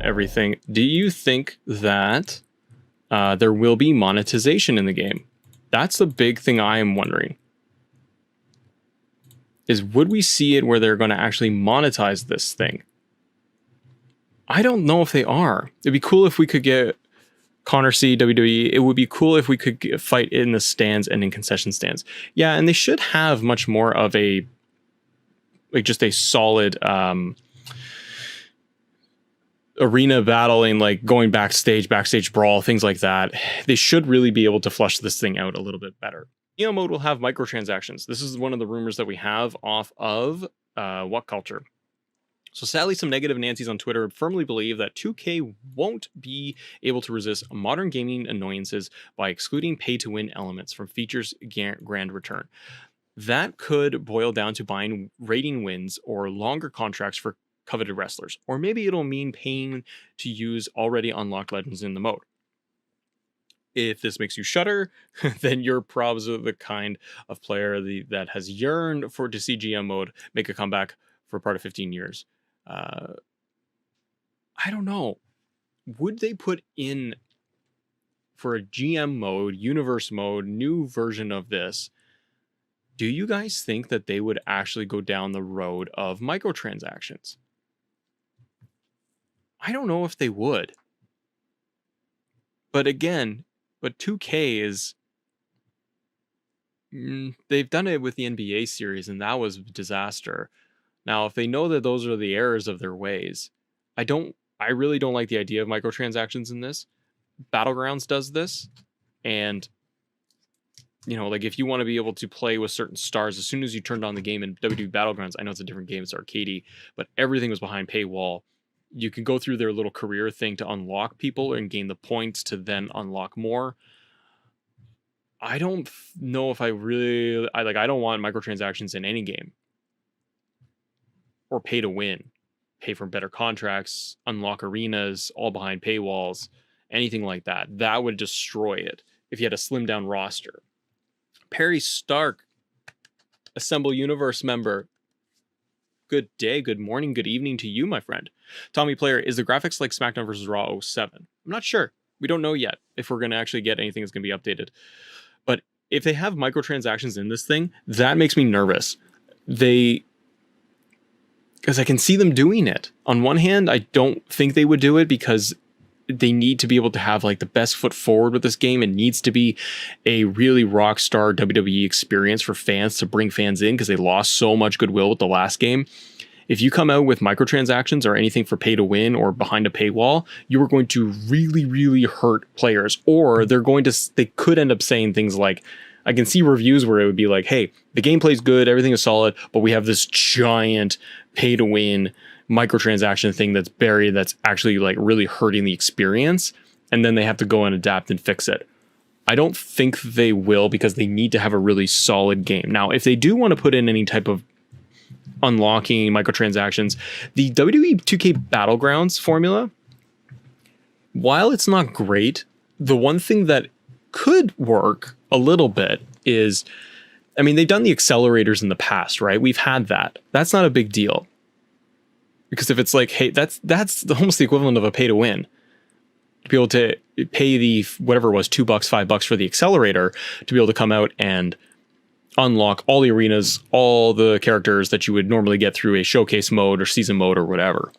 everything, do you think that there will be monetization in the game? That's the big thing I am wondering. Is would we see it where they're going to actually monetize this thing? I don't know if they are. It'd be cool if we could get Connor C, WWE. It would be cool if we could fight in the stands and in concession stands. Yeah, and they should have much more of a, like, just a solid arena battling, like going backstage brawl, things like that. They should really be able to flush this thing out a little bit better. GM mode will have microtransactions. This is one of the rumors that we have off of What Culture. So sadly, some negative Nancy's on Twitter firmly believe that 2K won't be able to resist modern gaming annoyances by excluding pay-to-win elements from features' grand return. That could boil down to buying rating wins or longer contracts for coveted wrestlers, or maybe it'll mean paying to use already unlocked legends in the mode. If this makes you shudder, then you're probably the kind of player that has yearned to see GM mode make a comeback for part of 15 years. I don't know. Would they put in for a GM mode, universe mode, new version of this? Do you guys think that they would actually go down the road of microtransactions? I don't know if they would. But again, 2K is... they've done it with the NBA series, and that was a disaster. Now, if they know that those are the errors of their ways, I really don't like the idea of microtransactions in this. Battlegrounds does this, and like if you want to be able to play with certain stars, as soon as you turned on the game in WWE Battlegrounds, I know it's a different game, it's arcadey, but everything was behind paywall. You can go through their little career thing to unlock people and gain the points to then unlock more. I don't know if I don't want microtransactions in any game. Or pay to win. Pay for better contracts, unlock arenas, all behind paywalls, anything like that. That would destroy it if you had a slim down roster. Perry Stark, Assemble Universe member. Good day, good morning, good evening to you, my friend. Tommy Player, is the graphics like SmackDown vs. Raw 07? I'm not sure. We don't know yet if we're going to actually get anything that's going to be updated. But if they have microtransactions in this thing, that makes me nervous. Because I can see them doing it. On one hand, I don't think they would do it because they need to be able to have like the best foot forward with this game. It needs to be a really rock star WWE experience for fans to bring fans in because they lost so much goodwill with the last game. If you come out with microtransactions or anything for pay to win or behind a paywall, you are going to really, really hurt players. Or they could end up saying things like, I can see reviews where it would be like, hey, the gameplay's good, everything is solid, but we have this giant pay to win microtransaction thing that's buried that's actually like really hurting the experience. And then they have to go and adapt and fix it. I don't think they will because they need to have a really solid game. Now, if they do want to put in any type of unlocking microtransactions, the WWE 2K Battlegrounds formula, while it's not great, the one thing that could work a little bit is, I mean, they've done the accelerators in the past, right? We've had that. That's not a big deal. Because if it's like, hey, that's almost the equivalent of a pay to win. To be able to pay the, whatever it was, $2, $5 for the accelerator to be able to come out and unlock all the arenas, all the characters that you would normally get through a showcase mode or season mode or whatever.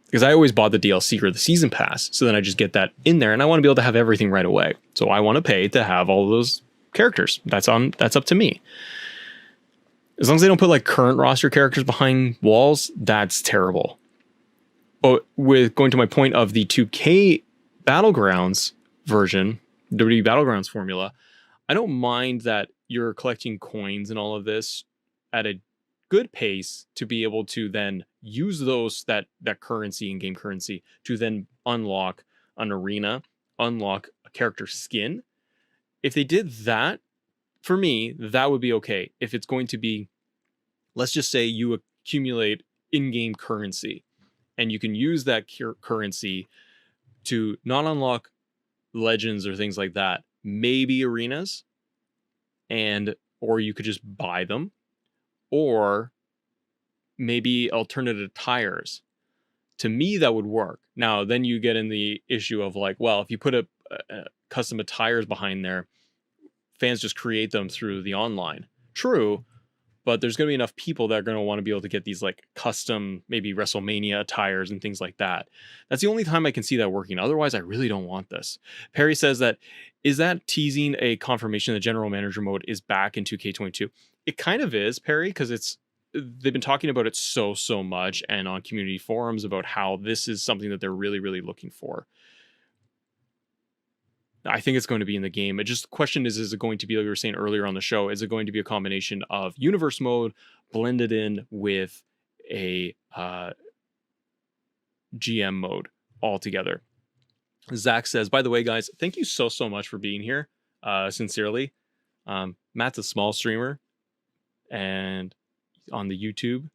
Because I always bought the DLC or the season pass, so then I just get that in there, and I want to be able to have everything right away. So I want to pay to have all of those characters. That's up to me. As long as they don't put like current roster characters behind walls, that's terrible. But with going to my point of the 2K Battlegrounds version, WWE Battlegrounds formula, I don't mind that you're collecting coins and all of this at a good pace to be able to then use that currency, in-game currency, to then unlock an arena, unlock a character skin. If they did that, for me, that would be okay. If it's going to be, let's just say you accumulate in-game currency and you can use that currency to not unlock legends or things like that, maybe arenas, or you could just buy them, or maybe alternative tires To me, that would work. Now, then you get in the issue of like, well, if you put a custom attires behind there, fans just create them through the online. True, but there's going to be enough people that are going to want to be able to get these like custom, maybe WrestleMania attires and things like that. That's the only time I can see that working. Otherwise, I really don't want this. Perry says that, is that teasing a confirmation that general manager mode is back in 2K22? It kind of is, Perry, because they've been talking about it so much, and on community forums about how this is something that they're really looking for. I think it's going to be in the game. It just, the question is it going to be, like we were saying earlier on the show, is it going to be a combination of universe mode blended in with a GM mode altogether? Zach says, by the way, guys, thank you so much for being here. Sincerely. Matt's a small streamer and on the YouTube.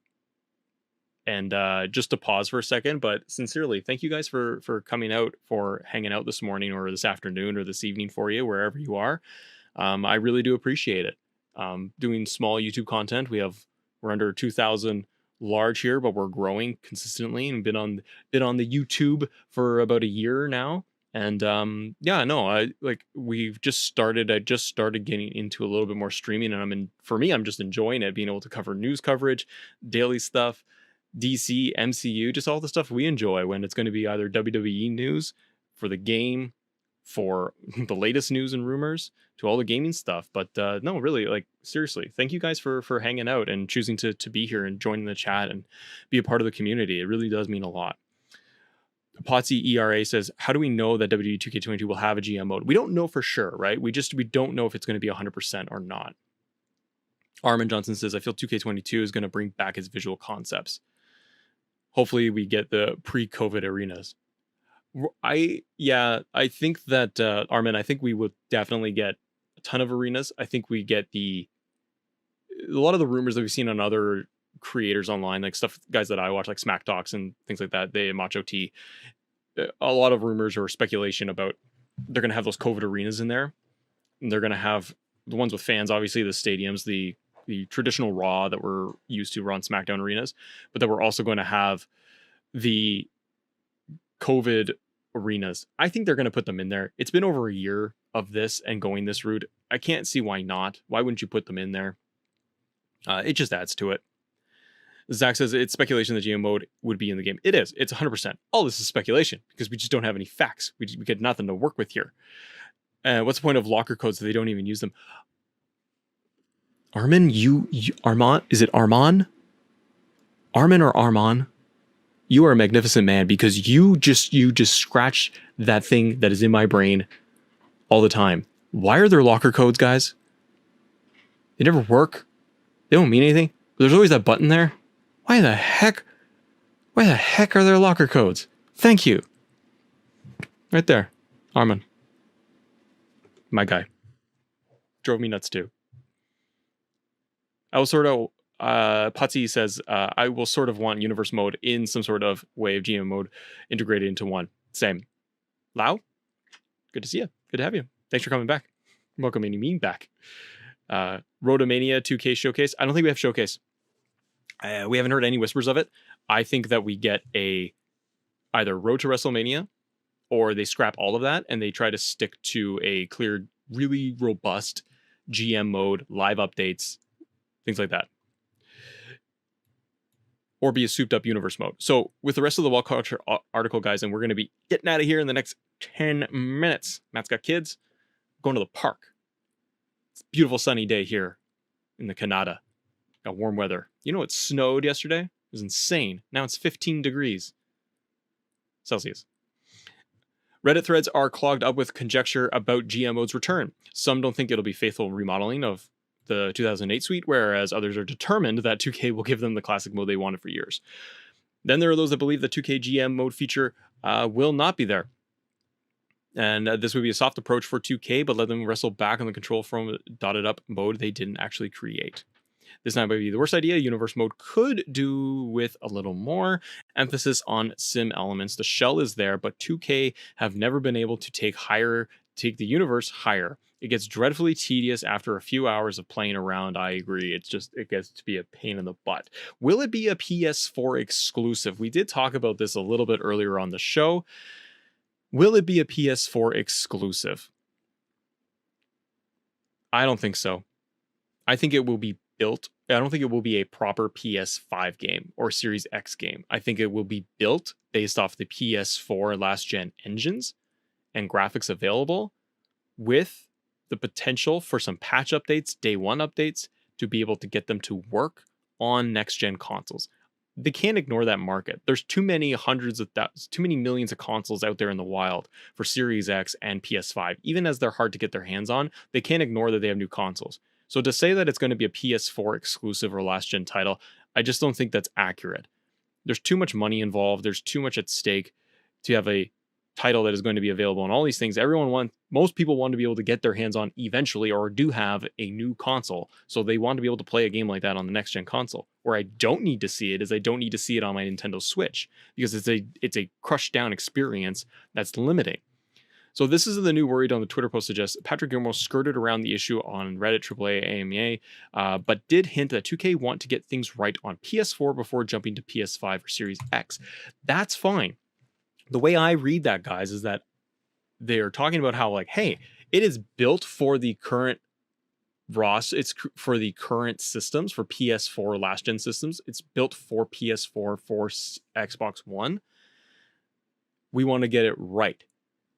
And just to pause for a second, but sincerely, thank you guys for coming out, for hanging out this morning or this afternoon or this evening for you, wherever you are. I really do appreciate it. Doing small YouTube content. We're under 2,000 large here, but we're growing consistently and been on the YouTube for about a year now. And we've just started. I just started getting into a little bit more streaming, and for me, I'm just enjoying it, being able to cover news coverage, daily stuff, DC, MCU, just all the stuff we enjoy, when it's going to be either WWE news for the game, for the latest news and rumors, to all the gaming stuff. But no, really, like, seriously, thank you guys for hanging out and choosing to be here and joining the chat and be a part of the community. It really does mean a lot. Potsy ERA says, how do we know that WWE 2K22 will have a GM mode? We don't know for sure, right? We don't know if it's going to be 100% or not. Armin Johnson says, I feel 2K22 is going to bring back its visual concepts. Hopefully we get the pre-COVID arenas. I think that, Armin, I think we would definitely get a ton of arenas. I think we get a lot of the rumors that we've seen on other creators online, like guys that I watch, like Smack Talks and things like that, they Macho T. A lot of rumors or speculation about they're going to have those COVID arenas in there. And they're going to have the ones with fans, obviously the stadiums, the traditional Raw that we're used to run SmackDown arenas, but that we're also going to have the COVID arenas. I think they're going to put them in there. It's been over a year of this and going this route. I can't see why not. Why wouldn't you put them in there? It just adds to it. Zach says it's speculation that GM mode would be in the game. It is. It's 100%. All this is speculation because we just don't have any facts. We get nothing to work with here. What's the point of locker codes if they don't even use them? Armin, Armand? Is it Armand? Armin or Armand? You are a magnificent man, because you just scratch that thing that is in my brain all the time. Why are there locker codes, guys? They never work. They don't mean anything. There's always that button there. Why the heck are there locker codes? Thank you. Right there. Armin. My guy. Drove me nuts too. I will sort of, Patsy says, I will sort of want universe mode in some sort of way of GM mode integrated into one. Same. Lau? Good to see you. Good to have you. Thanks for coming back. Welcoming me back. Rotomania 2K Showcase. I don't think we have Showcase. We haven't heard any whispers of it. I think that we get either Road to WrestleMania, or they scrap all of that and they try to stick to a clear, really robust GM mode, live updates, things like that. Or be a souped up universe mode. So with the rest of the Wall Culture article, guys, and we're going to be getting out of here in the next 10 minutes. Matt's got kids. Going to the park. It's a beautiful sunny day here in the Canada. Got warm weather. You know, it snowed yesterday? It was insane. Now it's 15 degrees Celsius. Reddit threads are clogged up with conjecture about GM mode's return. Some don't think it'll be faithful remodeling of the 2008 suite, whereas others are determined that 2K will give them the classic mode they wanted for years. Then there are those that believe the 2K GM mode feature will not be there. And this would be a soft approach for 2K, but let them wrestle back on the control from a dotted up mode they didn't actually create. This might be the worst idea. Universe mode could do with a little more emphasis on sim elements. The shell is there, but 2K have never been able to take the universe higher. It gets dreadfully tedious after a few hours of playing around. I agree. It gets to be a pain in the butt. Will it be a PS4 exclusive? We did talk about this a little bit earlier on the show. Will it be a PS4 exclusive? I don't think so. I think it will be built. I don't think it will be a proper PS5 game or Series X game. I think it will be built based off the PS4 last gen engines and graphics available, with the potential for some patch updates, day one updates, to be able to get them to work on next gen consoles. They can't ignore that market. There's too many too many millions of consoles out there in the wild for Series X and PS5. Even as they're hard to get their hands on, they can't ignore that they have new consoles. So to say that it's going to be a PS4 exclusive or last gen title, I just don't think that's accurate. There's too much money involved. There's too much at stake to have a title that is going to be available on all these things. Most people want to be able to get their hands on eventually, or do have a new console. So they want to be able to play a game like that on the next gen console. Where I don't need to see it is I don't need to see it on my Nintendo Switch, because it's a crushed down experience that's limiting. So this is the new worried on the Twitter post suggests. Patrick Gilmore skirted around the issue on Reddit, AAA, AMA, but did hint that 2K want to get things right on PS4 before jumping to PS5 or Series X. That's fine. The way I read that, guys, is that they're talking about how, like, hey, it is built for the current it's for the current systems, for PS4 last gen systems. It's built for PS4, for Xbox One. We want to get it right.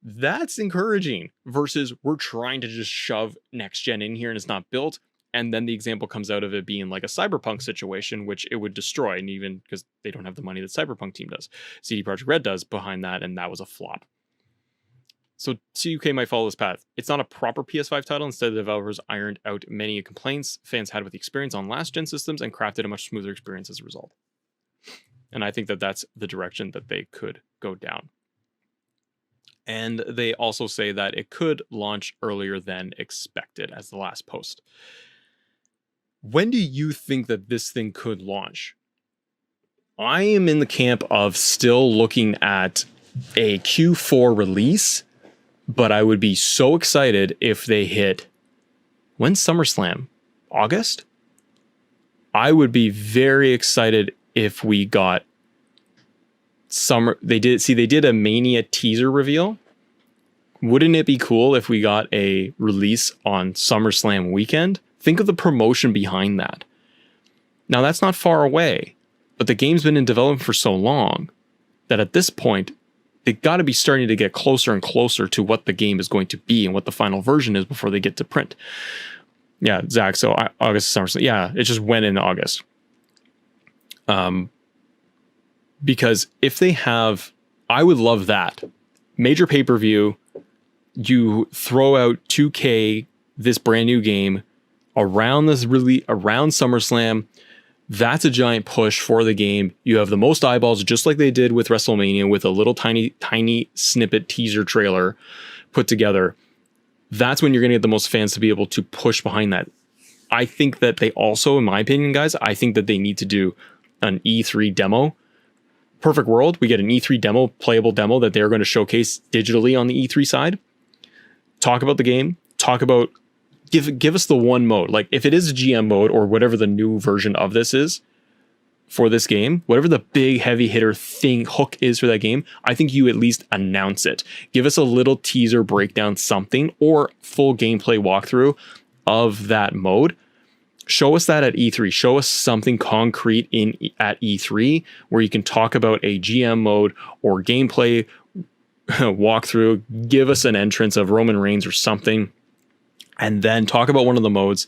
That's encouraging versus we're trying to just shove next gen in here and it's not built. And then the example comes out of it being like a Cyberpunk situation, which it would destroy. And even because they don't have the money that Cyberpunk team does, CD Projekt Red does behind that. And that was a flop. So 2K might follow this path. It's not a proper PS5 title. Instead, the developers ironed out many complaints fans had with the experience on last gen systems and crafted a much smoother experience as a result. And I think that that's the direction that they could go down. And they also say that it could launch earlier than expected as the last post. When do you think that this thing could launch? I am in the camp of still looking at a Q4 release, but I would be so excited if they hit, when's SummerSlam? August? I would be very excited if we got they did a Mania teaser reveal. Wouldn't it be cool if we got a release on SummerSlam weekend? Think of the promotion behind that. Now that's not far away, but the game's been in development for so long that at this point, they got to be starting to get closer and closer to what the game is going to be and what the final version is before they get to print. Yeah, Zach. So August SummerSlam. Yeah, it just went in August. Because if they have, I would love that major pay-per-view. You throw out 2K, this brand new game around SummerSlam. That's a giant push for the game. You have the most eyeballs, just like they did with WrestleMania, with a little tiny snippet teaser trailer put together. That's when you're going to get the most fans to be able to push behind that. I think that they also, in my opinion, guys, I think that they need to do an E3 demo. Perfect world, we get an E3 demo, playable demo that they're going to showcase digitally on the E3 side. Talk about the game. Talk about, give us the one mode. Like if it is a GM mode or whatever the new version of this is for this game, whatever the big heavy hitter hook is for that game, I think you at least announce it. Give us a little teaser breakdown, something, or full gameplay walkthrough of that mode. Show us that at E3. Show us something concrete at E3 where you can talk about a GM mode or gameplay walkthrough. Give us an entrance of Roman Reigns or something, and then talk about one of the modes.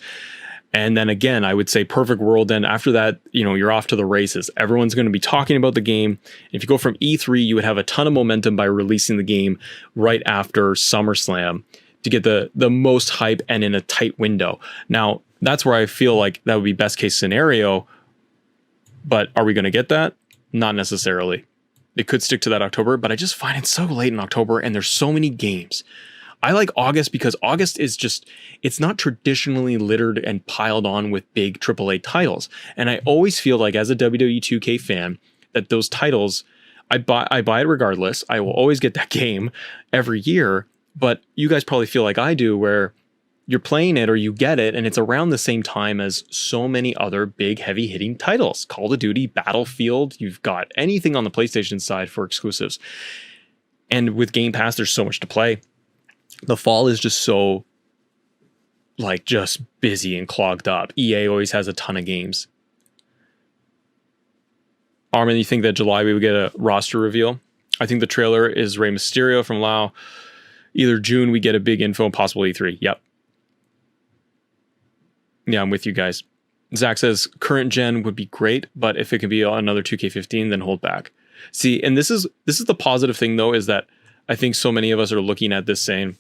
And then again, I would say perfect world. Then after that, you're off to the races. Everyone's going to be talking about the game. If you go from E3, you would have a ton of momentum by releasing the game right after SummerSlam to get the most hype and in a tight window. Now, that's where I feel like that would be best case scenario. But are we going to get that? Not necessarily. It could stick to that October, but I just find it so late in October and there's so many games. I like August because August is just, it's not traditionally littered and piled on with big AAA titles. And I always feel like as a WWE 2K fan that those titles, I buy it regardless. I will always get that game every year. But you guys probably feel like I do, where you're playing it or you get it, and it's around the same time as so many other big, heavy hitting titles. Call of Duty, Battlefield, you've got anything on the PlayStation side for exclusives. And with Game Pass, there's so much to play. The fall is just so like just busy and clogged up. EA always has a ton of games. Armin, you think that July we would get a roster reveal? I think the trailer is Rey Mysterio from Lao. Either June we get a big info, possibly E3. Yep. Yeah, I'm with you guys. Zach says current gen would be great, but if it can be another 2K15, then hold back. See, and this is the positive thing though, is that I think so many of us are looking at this saying,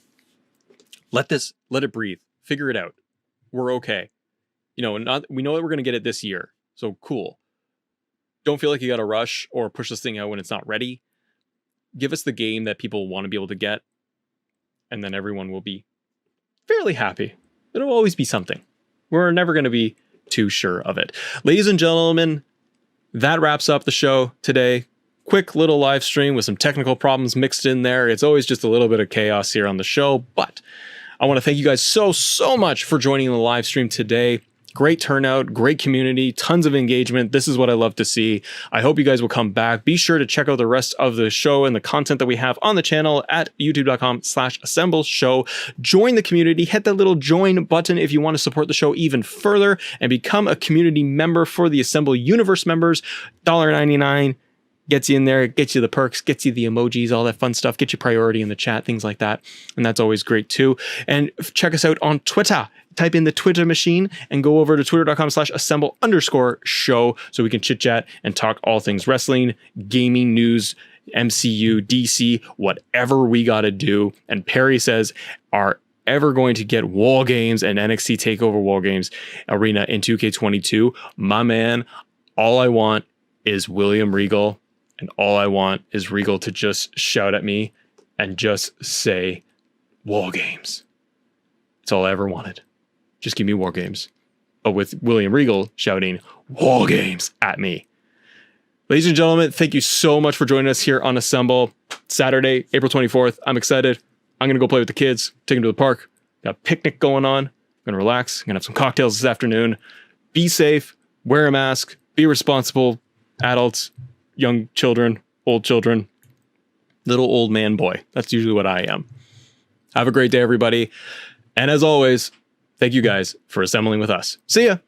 let it breathe, figure it out. We're okay. We know that we're going to get it this year. So cool. Don't feel like you got to rush or push this thing out when it's not ready. Give us the game that people want to be able to get, and then everyone will be fairly happy. It'll always be something. We're never going to be too sure of it. Ladies and gentlemen, that wraps up the show today. Quick little live stream with some technical problems mixed in there. It's always just a little bit of chaos here on the show, but I want to thank you guys so much for joining the live stream today. Great turnout, great community, tons of engagement. This is what I love to see. I hope you guys will come back. Be sure to check out the rest of the show and the content that we have on the channel at youtube.com/assemble show. Join the community. Hit that little join button if you want to support the show even further and become a community member for the Assemble Universe members. $1.99 gets you in there, gets you the perks, gets you the emojis, all that fun stuff, get you priority in the chat, things like that. And that's always great too. And check us out on Twitter. Type in the Twitter machine and go over to twitter.com/assemble_show so we can chit chat and talk all things wrestling, gaming news, MCU, DC, whatever we got to do. And Perry says, are ever going to get War Games and NXT TakeOver War Games Arena in 2K22? My man, all I want is William Regal, and all I want is Regal to just shout at me and just say War Games. That's all I ever wanted. Just give me War Games. But with William Regal shouting War Games at me. Ladies and gentlemen, thank you so much for joining us here on Assemble. Saturday, April 24th. I'm excited. I'm going to go play with the kids, take them to the park. Got a picnic going on. I'm going to relax. I'm going to have some cocktails this afternoon. Be safe. Wear a mask. Be responsible. Adults, young children, old children, little old man boy. That's usually what I am. Have a great day, everybody. And as always, thank you guys for assembling with us. See ya.